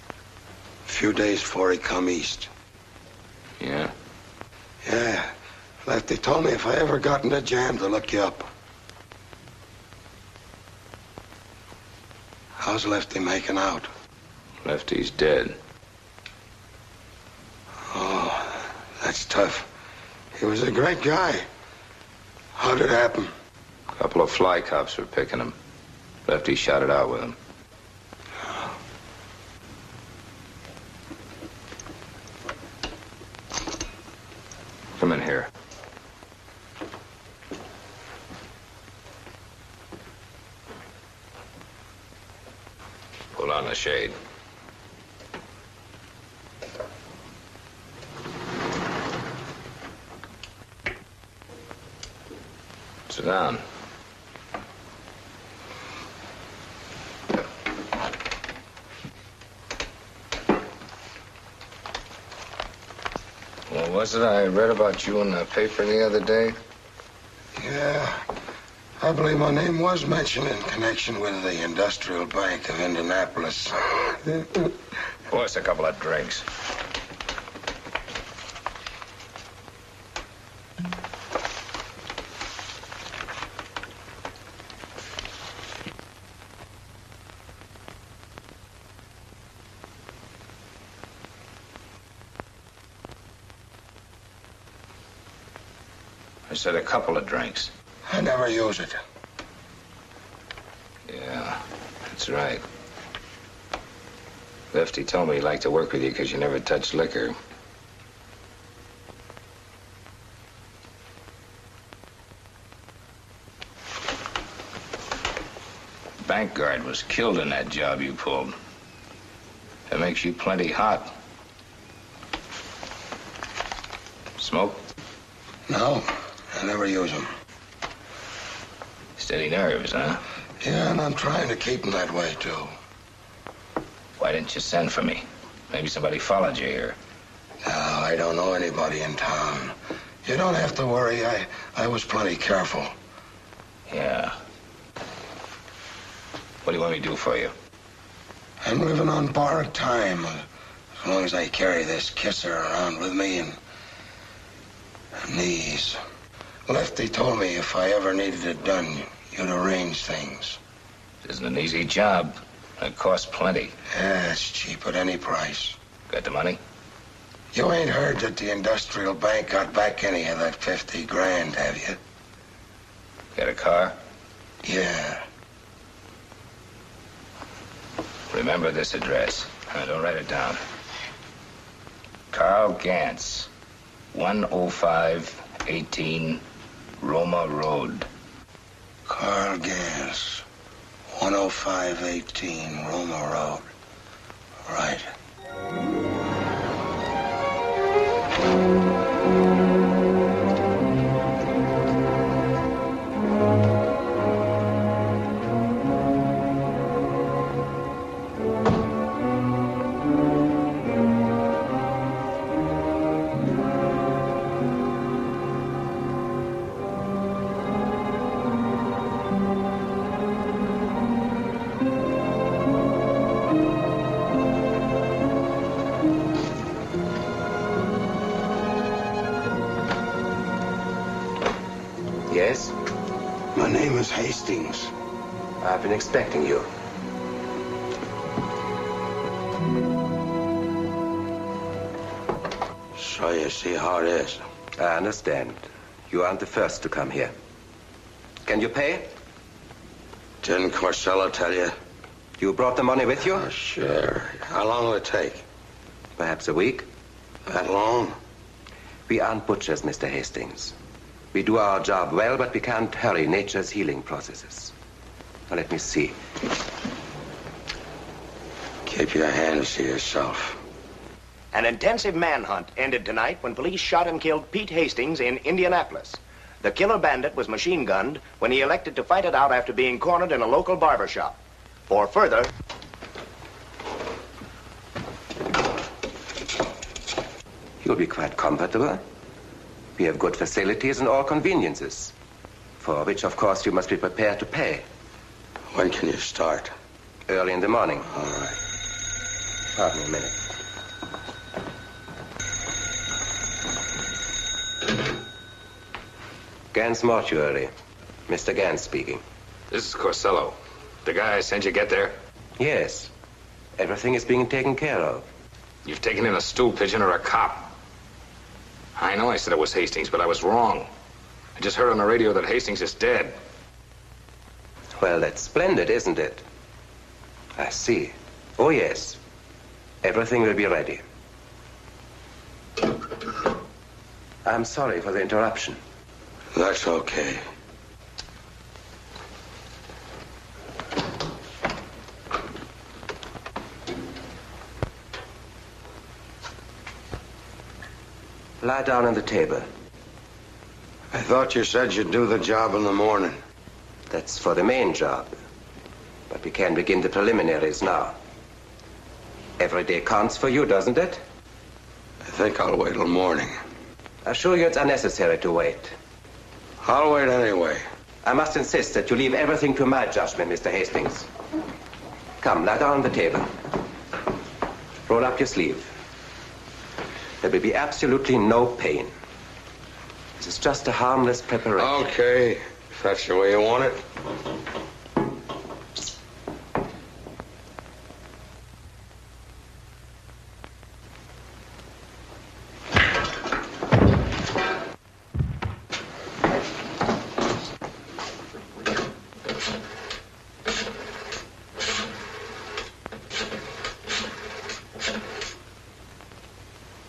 A few days before he come east. Yeah? Yeah. Lefty told me if I ever got in a jam to look you up. How's Lefty making out? Lefty's dead. Oh, that's tough. He was a great guy. How'd it happen? A couple of fly cops were picking him. Lefty shot it out with him. Come in here. Pull on the shade. Sit down. was it I read about you in the paper the other day? Yeah. I believe my name was mentioned in connection with the Industrial Bank of Indianapolis. Pour us a couple of drinks. I said a couple of drinks. I never use it. Yeah, that's right. Lefty told me he liked to work with you because you never touched liquor. Bank guard was killed in that job you pulled. That makes you plenty hot. Smoke? No, I never use them. Steady nerves, huh? Yeah, and I'm trying to keep them that way, too. Why didn't you send for me? Maybe somebody followed you here. No, I don't know anybody in town. You don't have to worry. I was plenty careful. Yeah. What do you want me to do for you? I'm living on borrowed time. As long as I carry this kisser around with me and these. Lefty told me if I ever needed it done, you'd arrange things. It isn't an easy job. It costs plenty. Yeah, it's cheap at any price. Got the money? You ain't heard that the Industrial Bank got back any of that 50 grand, have you? Got a car? Yeah. Remember this address. Don't write it down. Carl Gantz, 10518 Roma Road. Carl Gantz, 10518 Roma Road. Right. Yes? My name is Hastings. I've been expecting you. So you see how it is. I understand. You aren't the first to come here. Can you pay? Didn't Corsella tell you? You brought the money with you? Sure. How long will it take? Perhaps a week. That long? We aren't butchers, Mr. Hastings. We do our job well, but we can't hurry nature's healing processes. Now, let me see. Keep your hands to yourself. An intensive manhunt ended tonight when police shot and killed Pete Hastings in Indianapolis. The killer bandit was machine-gunned when he elected to fight it out after being cornered in a local barber shop. For further... You'll be quite comfortable. We have good facilities and all conveniences, for which, of course, you must be prepared to pay. When can you start? Early in the morning. All right. Pardon me a minute. Gans Mortuary. Mr. Gans speaking. This is Corsello. The guy I sent you get there? Yes. Everything is being taken care of. You've taken in a stool pigeon or a cop. I know I said it was Hastings, but I was wrong. I just heard on the radio that Hastings is dead. Well, that's splendid, isn't it? I see. Oh, yes. Everything will be ready. I'm sorry for the interruption. That's okay. Lie down on the table. I thought you said you'd do the job in the morning. That's for the main job. But we can begin the preliminaries now. Every day counts for you, doesn't it? I think I'll wait till morning. I assure you it's unnecessary to wait. I'll wait anyway. I must insist that you leave everything to my judgment, Mr. Hastings. Come, lie down on the table. Roll up your sleeve. There will be absolutely no pain. This is just a harmless preparation. Okay, if that's the way you want it.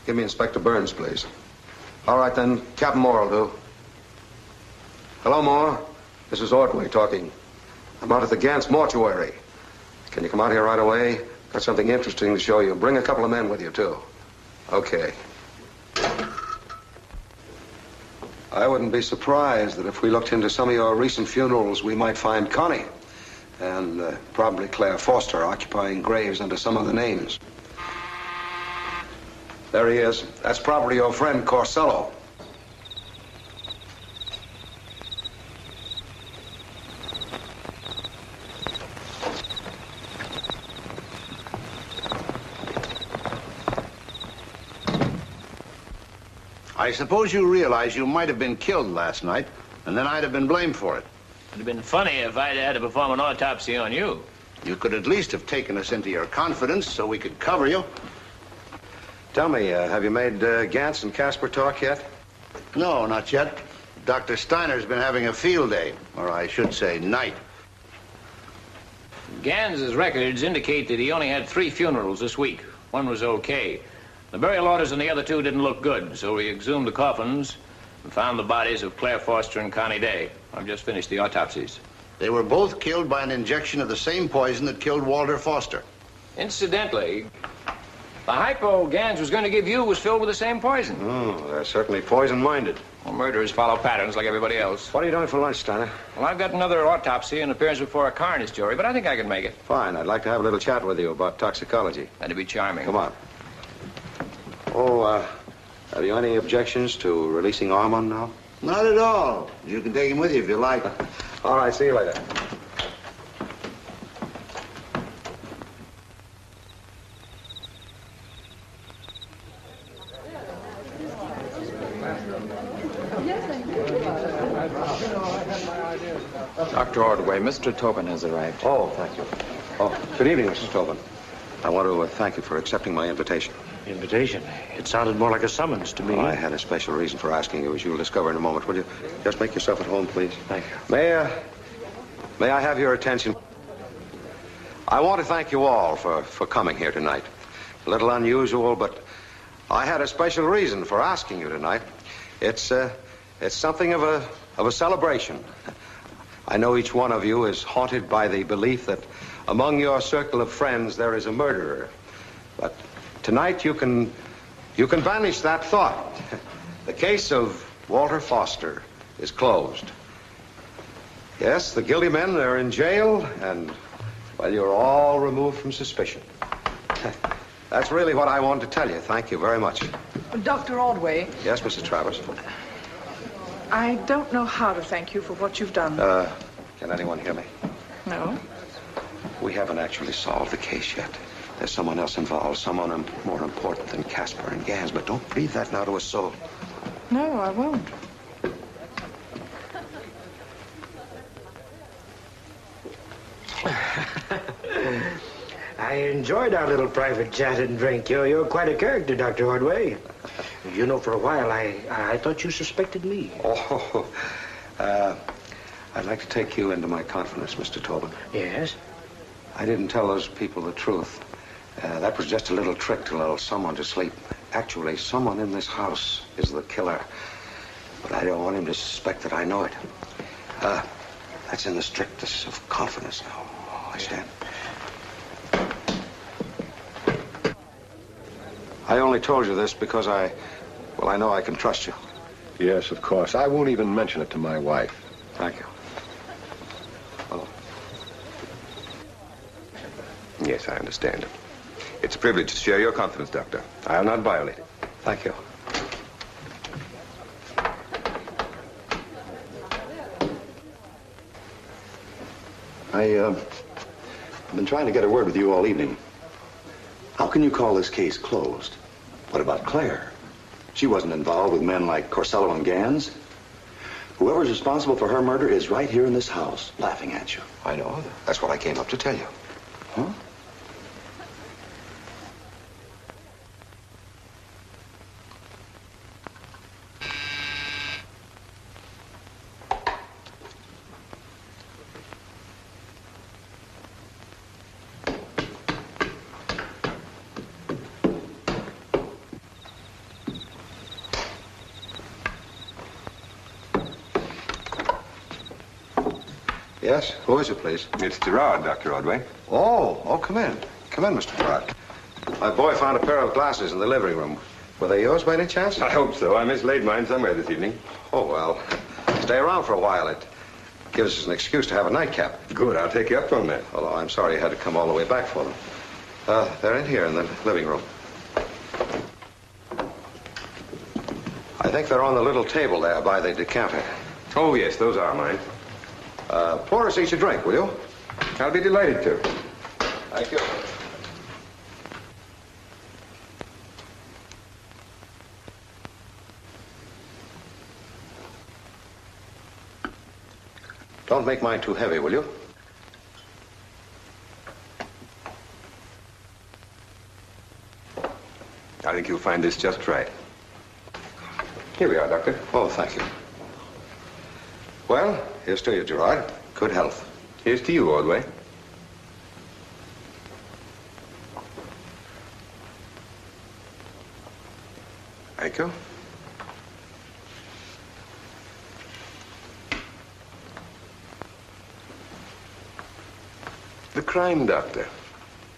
Give me Inspector Burns, please. All right, then. Captain Moore will do. Hello, Moore. This is Ordway talking. I'm out at the Gantz mortuary. Can you come out here right away? Got something interesting to show you. Bring a couple of men with you, too. Okay. I wouldn't be surprised that if we looked into some of your recent funerals, we might find Connie and probably Claire Foster occupying graves under some other names. There he is. That's probably your friend Corsello. I suppose you realize you might have been killed last night, and then I'd have been blamed for it. It'd have been funny if I'd had to perform an autopsy on you. You could at least have taken us into your confidence so we could cover you. Tell me, have you made Gantz and Casper talk yet? No, not yet. Dr. Steiner's been having a field day, or I should say night. Gans's records indicate that he only had 3 funerals this week. One was okay. The burial orders on the other 2 didn't look good, so we exhumed the coffins and found the bodies of Claire Foster and Connie Day. I've just finished the autopsies. They were both killed by an injection of the same poison that killed Walter Foster. Incidentally, the hypo Gans was going to give you was filled with the same poison. Oh, they're certainly poison-minded. Well, murderers follow patterns like everybody else. What are you doing for lunch, Steiner? Well, I've got another autopsy and appearance before a coroner's jury, but I think I can make it. Fine. I'd like to have a little chat with you about toxicology. That'd be charming. Come on. Oh, have you any objections to releasing Armand now? Not at all. You can take him with you if you like. All right, see you later. Dr. Ordway, Mr. Tobin has arrived. Oh, thank you. Oh, good evening, Mrs. Tobin. I want to thank you for accepting my invitation. Invitation? It sounded more like a summons to me. Well, I had a special reason for asking you, as you'll discover in a moment. Will you just make yourself at home, please? Thank you. May I have your attention? I want to thank you all for coming here tonight. A little unusual, but I had a special reason for asking you tonight. It's something of a celebration. I know each one of you is haunted by the belief that among your circle of friends there is a murderer. But tonight you can banish that thought. The case of Walter Foster is closed. Yes, the guilty men are in jail, and, well, you're all removed from suspicion. That's really what I wanted to tell you. Thank you very much. Dr. Ordway. Yes, Mrs. Travers? I don't know how to thank you for what you've done. Can anyone hear me? No. We haven't actually solved the case yet. There's someone else involved, someone more important than Casper and Gans, but don't breathe that now to a soul. No, I won't. I enjoyed our little private chat and drink. You're quite a character, Dr. Ordway. You know, for a while, I thought you suspected me. Oh, I'd like to take you into my confidence, Mr. Tobin. Yes? I didn't tell those people the truth. That was just a little trick to lull someone to sleep. Actually, someone in this house is the killer. But I don't want him to suspect that I know it. That's in the strictest of confidence now. Oh, I stand. I only told you this because I know I can trust you. Yes, of course. I won't even mention it to my wife. Thank you. Hello. Yes, I understand. It's a privilege to share your confidence, Doctor. I'll not violate it. Thank you. I've been trying to get a word with you all evening. How can you call this case closed? What about Claire? She wasn't involved with men like Corsello and Gans. Whoever's responsible for her murder is right here in this house, laughing at you. I know. That's what I came up to tell you. Huh? Yes? Who is it, please? It's Gerard, Dr. Ordway. Oh, come in. Come in, Mr. Gerard. My boy found a pair of glasses in the living room. Were they yours by any chance? I hope so. I mislaid mine somewhere this evening. Oh, well. Stay around for a while. It gives us an excuse to have a nightcap. Good. I'll take you up on that. Although I'm sorry you had to come all the way back for them. They're in here in the living room. I think they're on the little table there by the decanter. Oh, yes, those are mine. Pour us each a drink, will you? I'll be delighted to. Thank you. Don't make mine too heavy, will you? I think you'll find this just right. Here we are, Doctor. Oh, thank you. Well, here's to you, Gerard. Good health. Here's to you, Ordway. Thank you. The crime doctor.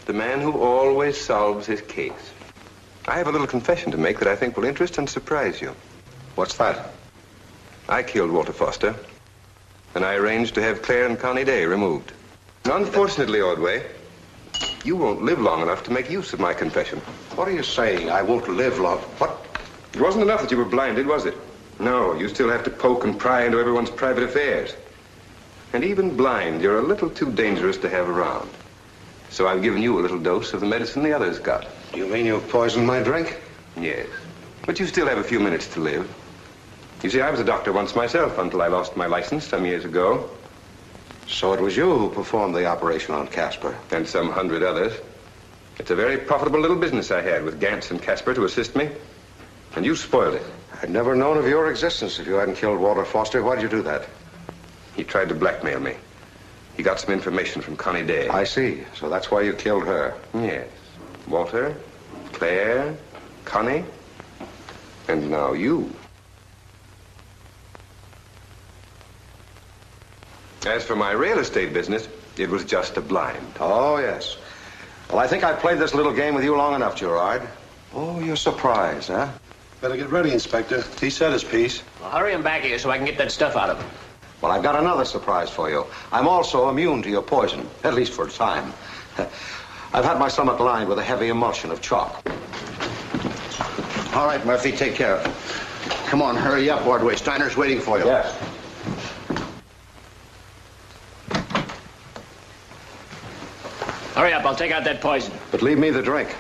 The man who always solves his case. I have a little confession to make that I think will interest and surprise you. What's that? I killed Walter Foster. And I arranged to have Claire and Connie Day removed. Unfortunately, Ordway, you won't live long enough to make use of my confession. What are you saying? I won't live long. What? It wasn't enough that you were blinded, was it? No, you still have to poke and pry into everyone's private affairs. And even blind, you're a little too dangerous to have around. So I've given you a little dose of the medicine the others got. You mean you poisoned my drink? Yes. But you still have a few minutes to live. You see, I was a doctor once myself until I lost my license some years ago. So it was you who performed the operation on Casper? And some 100 others. It's a very profitable little business I had with Gantz and Casper to assist me. And you spoiled it. I'd never known of your existence if you hadn't killed Walter Foster. Why'd you do that? He tried to blackmail me. He got some information from Connie Day. I see. So that's why you killed her? Yes. Walter, Claire, Connie, and now you. As for my real estate business, it was just a blind. Oh, yes. Well, I think I've played this little game with you long enough, Gerard. Oh, you're surprised, huh? Better get ready, Inspector. He said his piece. Well, hurry him back here so I can get that stuff out of him. Well, I've got another surprise for you. I'm also immune to your poison, at least for a time. I've had my stomach lined with a heavy emulsion of chalk. All right, Murphy, take care of it. Come on, hurry up, Ordway. Steiner's waiting for you. Yes. Hurry up, I'll take out that poison. But leave me the drink.